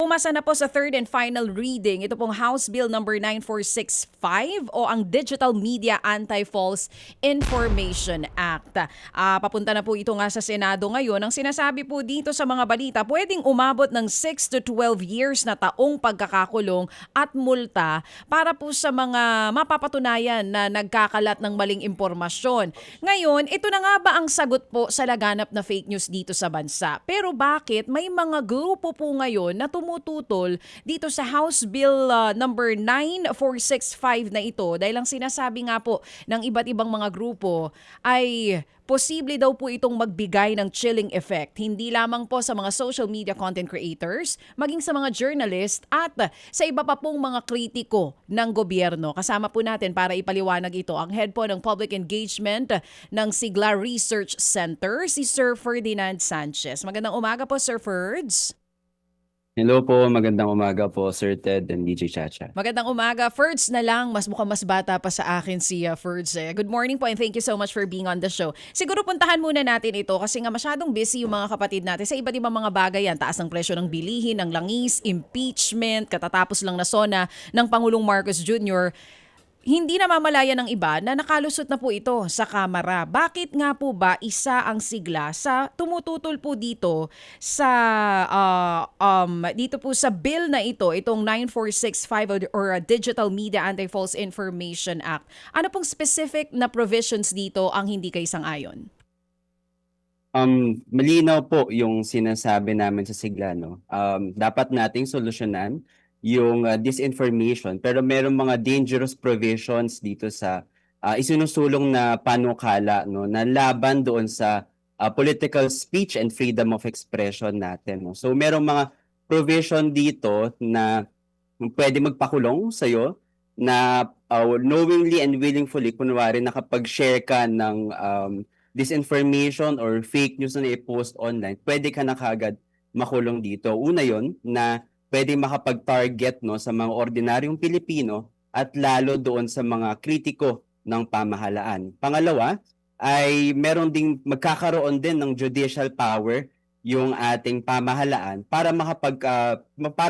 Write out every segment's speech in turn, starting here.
Pumasa na po sa third and final reading ito pong House Bill number 9465 o ang Digital Media Anti-False Information Act. Papunta na po ito nga sa Senado ngayon. Ang sinasabi po dito sa mga balita, pwedeng umabot ng 6 to 12 years na taong pagkakakulong at multa para po sa mga mapapatunayan na nagkakalat ng maling impormasyon. Ngayon, ito na nga ba ang sagot po sa laganap na fake news dito sa bansa? Pero bakit may mga grupo po ngayon na tumututol dito sa House Bill number 9465 na ito dahil ang sinasabi nga po ng iba't ibang mga grupo ay posible daw po itong magbigay ng chilling effect, hindi lamang po sa mga social media content creators, maging sa mga journalist at sa iba pa pong mga kritiko ng gobyerno. Kasama po natin para ipaliwanag ito ang head po ng public engagement ng Sigla Research Center, si Sir Ferdinand Sanchez. Magandang umaga po, Sir Ferds. Hello po, magandang umaga po Sir Ted and DJ Chacha. Magandang umaga. Ferds na lang, mukhang mas bata pa sa akin si Ferds. Good morning po and thank you so much for being on the show. Siguro puntahan muna natin ito kasi nga masyadong busy yung mga kapatid natin sa iba't ibang mga bagay yan. Taas ng presyo ng bilihin, ng langis, impeachment, katatapos lang na SONA ng Pangulong Marcos Jr., hindi namamalayan ng iba na nakalusot na po ito sa Kamara. Bakit nga po ba isa ang sigla sa tumututol po dito sa dito po sa bill na ito, itong 9465 or Digital Media Anti-False Information Act? Ano pong specific na provisions dito ang hindi kayo sang-ayon? Malinaw po yung sinasabi namin sa sigla, no? Dapat nating solusyonan yung disinformation, pero merong mga dangerous provisions dito sa isinusulong na panukala, no, na laban doon sa political speech and freedom of expression natin, no? So merong mga provision dito na pwede magpakulong sa'yo na knowingly and willingly, kunwari nakapag-share ka ng disinformation or fake news na i-post online, pwede ka na kagad makulong dito. Una yon na pwede makapag-target, no, sa mga ordinaryong Pilipino at lalo doon sa mga kritiko ng pamahalaan. Pangalawa ay meron ding magkakaroon din ng judicial power yung ating pamahalaan para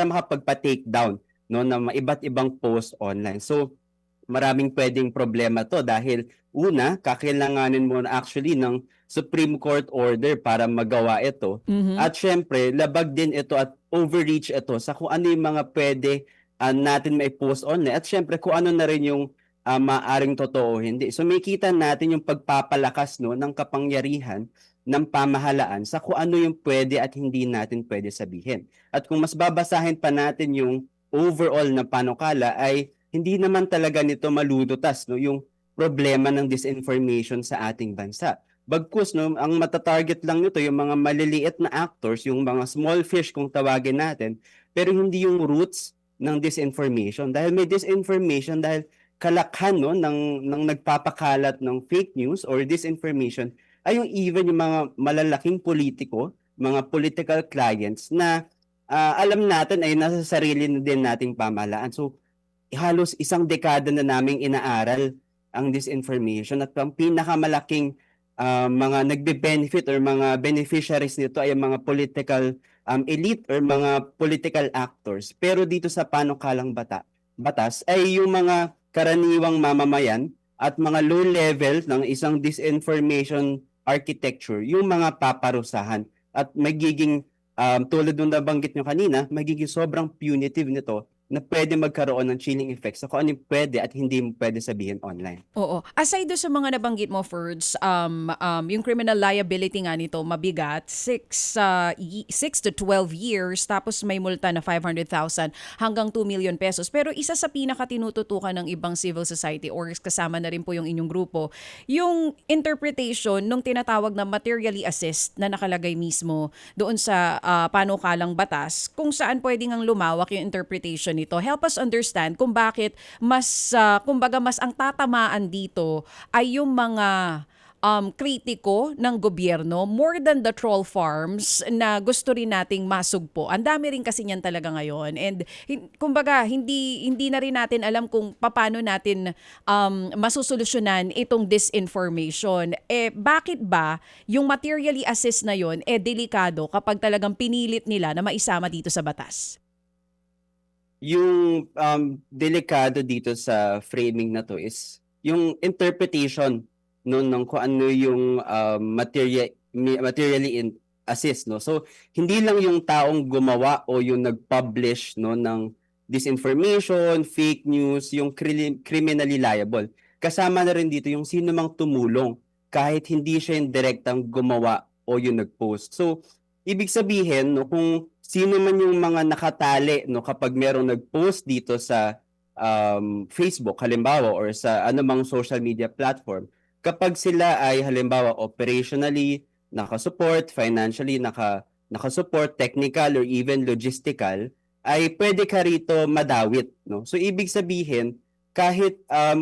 makapagpa-take down, no, ng iba't ibang post online. So maraming pwedeng problema to dahil una, kakailanganin mo na actually ng Supreme Court order para magawa ito. At syempre, labag din ito at overreach ito sa kung ano yung mga pwede natin may post online. At syempre, kung ano na rin yung maaring totoo o hindi. So may kita natin yung pagpapalakas, no, ng kapangyarihan ng pamahalaan sa kung ano yung pwede at hindi natin pwede sabihin. At kung mas babasahin pa natin yung overall na panukala ay hindi naman talaga nito malulutas, no, yung problema ng disinformation sa ating bansa. Bagkus, no, ang matatarget lang nito yung mga maliliit na actors, yung mga small fish kung tawagin natin, pero hindi yung roots ng disinformation. Dahil may disinformation, dahil kalakhan, no, ng nagpapakalat ng fake news or disinformation ay yung even yung mga malalaking politiko, mga political clients na alam natin ay nasa sarili na din nating pamahalaan. So halos isang dekada na naming inaaral ang disinformation at ang pinakamalaking mga nagbe-benefit or mga beneficiaries nito ay mga political elite or mga political actors. Pero dito sa panukalang batas ay yung mga karaniwang mamamayan at mga low level ng isang disinformation architecture, yung mga paparusahan at magiging tulad nung nabanggit nyo kanina, magiging sobrang punitive nito na pwede magkaroon ng chilling effects sa kung ano yung pwede at hindi mo pwede sabihin online. Oo. Aside do sa mga nabanggit mo, Ferds, yung criminal liability nga nito, mabigat, 6 to 12 years, tapos may multa na 500,000 hanggang 2 million pesos. Pero isa sa pinakatinututukan ng ibang civil society or kasama na rin po yung inyong grupo, yung interpretation nung tinatawag na materially assist na nakalagay mismo doon sa panukalang batas, kung saan pwedeng ang lumawak yung interpretation nito. Help us understand kung bakit mas kumbaga mas ang tatamaan dito ay yung mga kritiko ng gobyerno more than the troll farms na gusto rin nating masugpo. Ang dami rin kasi niyan talaga ngayon. And kumbaga hindi na rin natin alam kung paano natin masusolusyonan itong disinformation. Bakit ba yung materially assist na yon delikado kapag talagang pinilit nila na maisama dito sa batas? yung delikado dito sa framing na to is yung interpretation no ng kung ano yung materially assist no. So hindi lang yung taong gumawa o yung nag-publish no ng disinformation, fake news, yung criminally liable. Kasama na rin dito yung sino mang tumulong kahit hindi siya yung direktang gumawa o yung nag-post. So ibig sabihin no kung sino man yung mga nakatali no kapag merong nag-post dito sa Facebook halimbawa or sa anumang social media platform, kapag sila ay halimbawa operationally nakasupport, financially nakasupport, technical or even logistical, ay pwede ka rito madawit no. So ibig sabihin kahit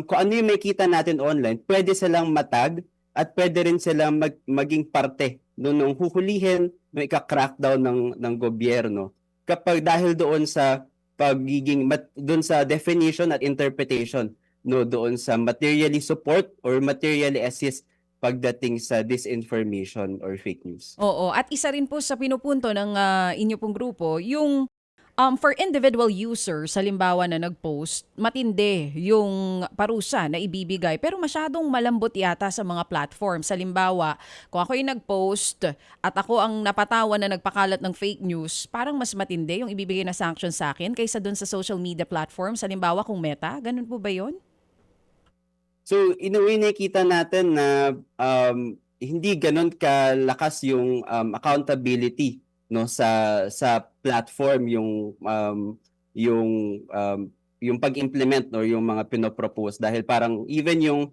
kung ano yung makita natin online, pwede silang matag at pwede rin silang maging parte no nung huhulihin no ika-crackdown ng gobyerno kapag dahil doon sa pagiging doon sa definition at interpretation no doon sa materially support or materially assist pagdating sa disinformation or fake news. Oo, at isa rin po sa pinupunto ng inyo pong grupo, yung for individual users, halimbawa na nag-post, matindi yung parusa na ibibigay pero masyadong malambot yata sa mga platforms. Halimbawa, kung ako yung nag-post at ako ang napatawan na nagpakalat ng fake news, parang mas matindi yung ibibigay na sanction sa akin kaysa dun sa social media platforms. Halimbawa kung Meta, ganun po ba yun? So in a way nakita natin na hindi ganoon kalakas yung accountability no sa platform yung um, yung pag-implement or yung mga pinopropose dahil parang even yung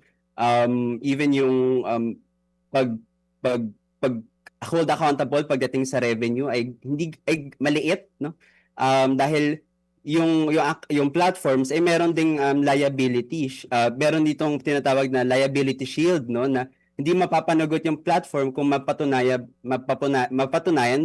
pag pag pag hold accountable pagdating sa revenue ay hindi ay maliit no dahil yung platforms ay meron ding liability meron ditong tinatawag na liability shield no na hindi mapapanagot yung platform kung mapatunayan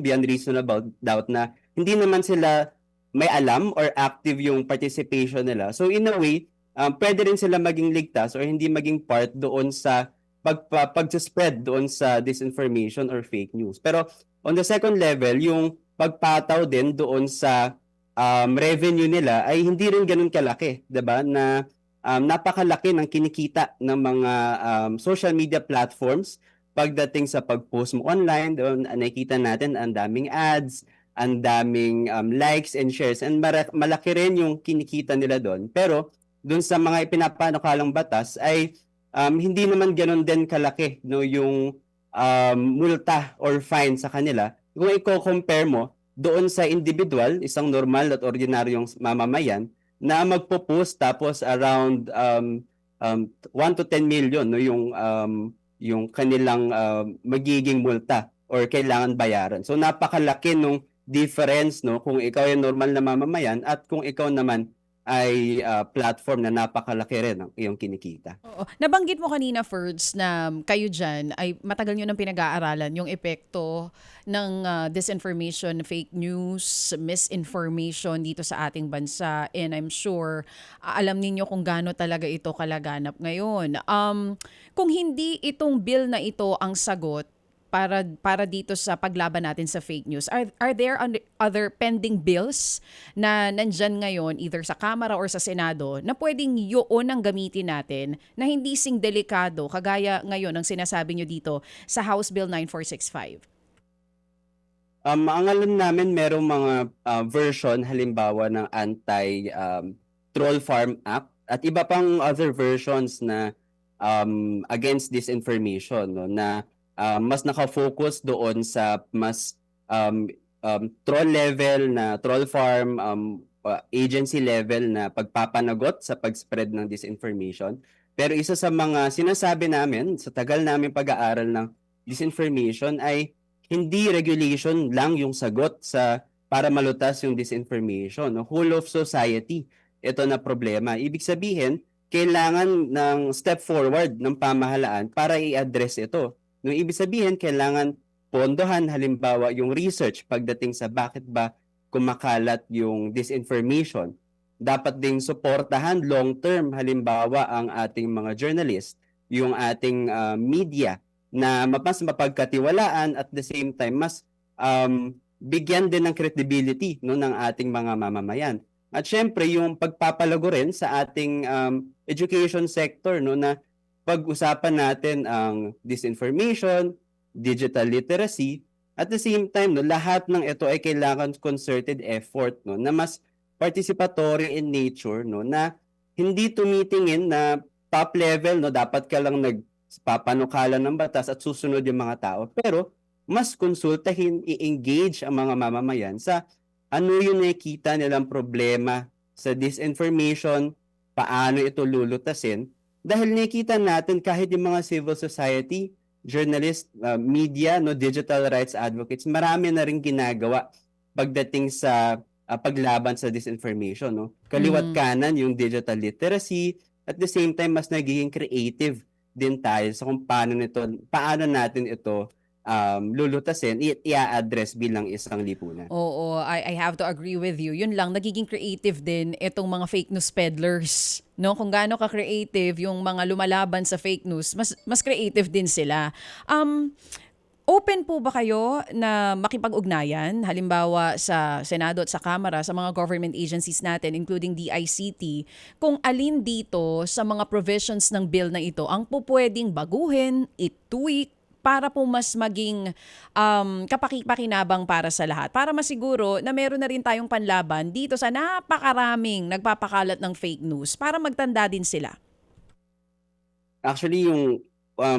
beyond reasonable doubt na hindi naman sila may alam or active yung participation nila. So in a way, pwede rin sila maging ligtas or hindi maging part doon sa pag-spread doon sa disinformation or fake news. Pero on the second level, yung pagpataw din doon sa revenue nila ay hindi rin ganun kalaki, 'di ba? Na napakalaki ng kinikita ng mga social media platforms pagdating sa pag-post mo online. Doon nakikita natin ang daming ads, ang daming likes and shares, and malaki rin yung kinikita nila doon. Pero doon sa mga ipinapanukalang batas ay hindi naman ganoon din kalaki no yung multa or fine sa kanila. Kung i-compare mo doon sa individual, isang normal at ordinaryong mamamayan na magpo-post tapos around 1 to 10 million no yung kanilang magiging multa or kailangan bayaran. So napakalaki nung difference no kung ikaw ay normal na mamamayan at kung ikaw naman ay platform na napakalaki rin ang iyong kinikita. Oo. Nabanggit mo kanina, Ferds, na kayo dyan ay matagal nyo nang pinag-aaralan yung epekto ng disinformation, fake news, misinformation dito sa ating bansa. And I'm sure alam ninyo kung gaano talaga ito kalaganap ngayon. Kung hindi itong bill na ito ang sagot para dito sa paglaban natin sa fake news, are there other pending bills na nandyan ngayon either sa Kamara or sa Senado na pwedeng yun ang gamitin natin na hindi sing delikado kagaya ngayon ang sinasabi nyo dito sa House Bill 9465? Ang alam namin merong mga version halimbawa ng Troll Farm Act at iba pang other versions na against disinformation no na mas naka-focus doon sa mas troll level na troll farm agency level na pagpapanagot sa pag-spread ng disinformation. Pero isa sa mga sinasabi namin sa tagal namin pag-aaral ng disinformation ay hindi regulation lang yung sagot sa para malutas yung disinformation. No? Whole of society, ito na problema. Ibig sabihin, kailangan ng step forward ng pamahalaan para i-address ito. No, ibig sabihin, kailangan pondohan halimbawa yung research pagdating sa bakit ba kumakalat yung disinformation. Dapat ding suportahan long-term halimbawa ang ating mga journalist, yung ating media na mas mapagkatiwalaan at the same time mas bigyan din ng credibility no ng ating mga mamamayan. At syempre yung pagpapalago rin sa ating education sector, no, na pag-usapan natin ang disinformation, digital literacy, at the same time, no, lahat ng ito ay kailangan concerted effort, no, na mas participatory in nature, no, na hindi tumitingin na top level, no, dapat ka lang nagpapanukala ng batas at susunod yung mga tao. Pero mas konsultahin, i-engage ang mga mamamayan sa ano yung nakikita nilang problema sa disinformation, paano ito lulutasin. Dahil nakikita natin kahit yung mga civil society, journalist, media, no, digital rights advocates, marami na rin ginagawa pagdating sa paglaban sa disinformation. No? Kaliwat kanan yung digital literacy, at the same time mas nagiging creative din tayo sa kung paano natin ito lulutasin, i-address bilang isang lipunan. Oo, I have to agree with you. Yun lang, nagiging creative din itong mga fake news peddlers. No, kung gaano ka-creative yung mga lumalaban sa fake news, mas creative din sila. Open po ba kayo na makipag-ugnayan, halimbawa sa Senado at sa Kamara, sa mga government agencies natin, including DICT, kung alin dito sa mga provisions ng bill na ito ang pupwedeng baguhin, i-tweak, para po mas maging kapaki-pakinabang para sa lahat. Para masiguro na meron na rin tayong panlaban dito sa napakaraming nagpapakalat ng fake news para magtanda din sila. Actually, yung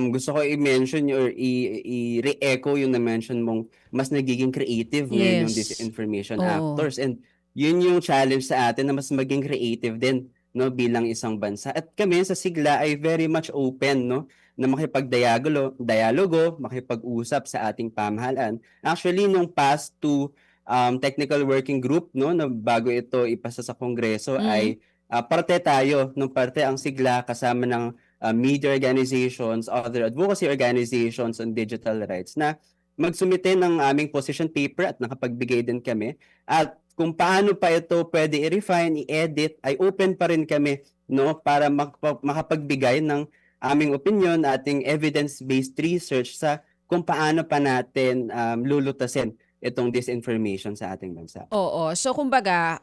gusto ko i-mention or i-re-echo yung na-mention mong mas nagiging creative ngayon yung disinformation actors. And yun yung challenge sa atin na mas maging creative din, no, bilang isang bansa. At kami sa Sigla ay very much open, no, na makipag-dialogo, makipag-usap sa ating pamahalaan. Actually, nung past to technical working group, no, na bago ito ipasa sa Kongreso, ay parte tayo, nung parte ang Sigla kasama ng media organizations, other advocacy organizations on digital rights na magsumite ng aming position paper at nakapagbigay din kami. At kung paano pa ito pwede i-refine, i-edit, ay open pa rin kami, no, para makapagbigay ng aming opinion, ating evidence-based research sa kung paano pa natin lulutasin itong disinformation sa ating bansa. Oo. So kumbaga,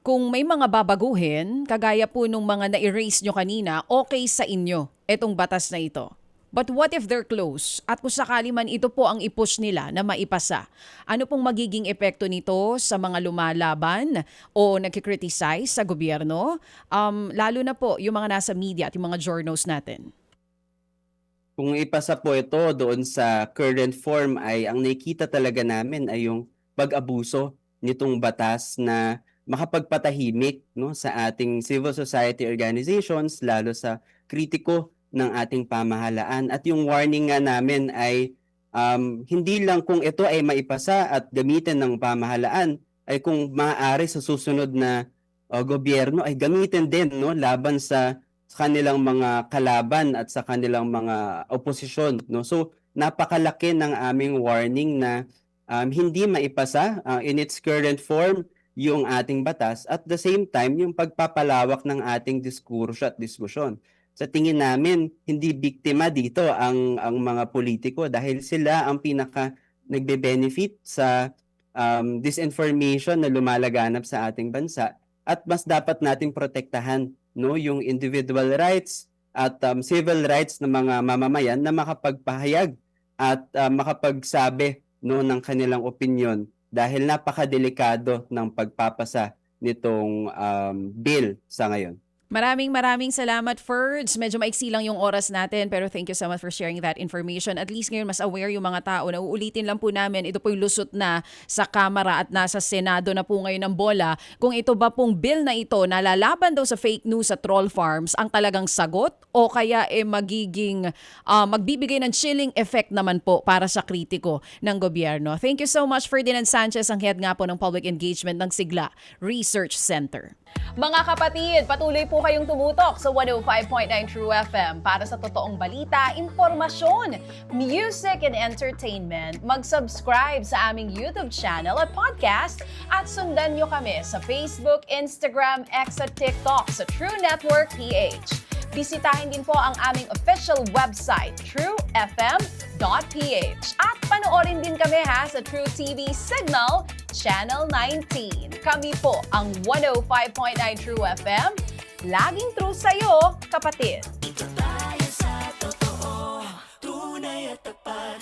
kung may mga babaguhin, kagaya po nung mga na-erase nyo kanina, okay sa inyo itong batas na ito. But what if they're close? At kung sakali man ito po ang i-push nila na maipasa, ano pong magiging epekto nito sa mga lumalaban o nagkikriticize sa gobyerno? Lalo na po yung mga nasa media at yung mga journals natin. Kung ipasa po ito doon sa current form, ay ang nakikita talaga namin ay yung pag-abuso nitong batas na makapagpatahimik, no, sa ating civil society organizations, lalo sa kritiko ng ating pamahalaan. At yung warning nga namin ay hindi lang kung ito ay maipasa at gamitin ng pamahalaan, ay kung maaari sa susunod na gobyerno ay gamitin din, no, laban sa kanilang mga kalaban at sa kanilang mga oposisyon, no. So napakalaki ng aming warning na hindi maipasa in its current form yung ating batas, at the same time yung pagpapalawak ng ating diskurso at diskusyon. Sa tingin namin, hindi biktima dito ang mga politiko dahil sila ang pinaka nagbe-benefit sa disinformation na lumalaganap sa ating bansa, at mas dapat nating protektahan, no, yung individual rights at civil rights ng mga mamamayan na makapagpahayag at makapagsabi, no, ng kanilang opinion, dahil napakadelikado ng pagpapasa nitong bill sa ngayon. Maraming salamat, Ferds. Medyo maiksi lang yung oras natin, pero thank you so much for sharing that information. At least ngayon mas aware yung mga tao. Na uulitin lang po namin, ito po yung lusot na sa Kamara at nasa Senado na po ngayon ng bola. Kung ito ba pong bill na ito na lalaban daw sa fake news at troll farms ang talagang sagot, o kaya magiging magbibigay ng chilling effect naman po para sa kritiko ng gobyerno. Thank you so much, Ferdinand Sanchez, ang head nga po ng Public Engagement ng Sigla Research Center. Mga kapatid, patuloy po kayong tumutok sa 105.9 True FM para sa totoong balita, impormasyon, music and entertainment. Mag-subscribe sa aming YouTube channel at podcast at sundan nyo kami sa Facebook, Instagram, X at TikTok sa True Network PH. Bisitahin din po ang aming official website, truefm.ph. At panoorin din kami sa True TV Signal Channel 19. Kami po ang 105.9 True FM. Laging true sa'yo, kapatid.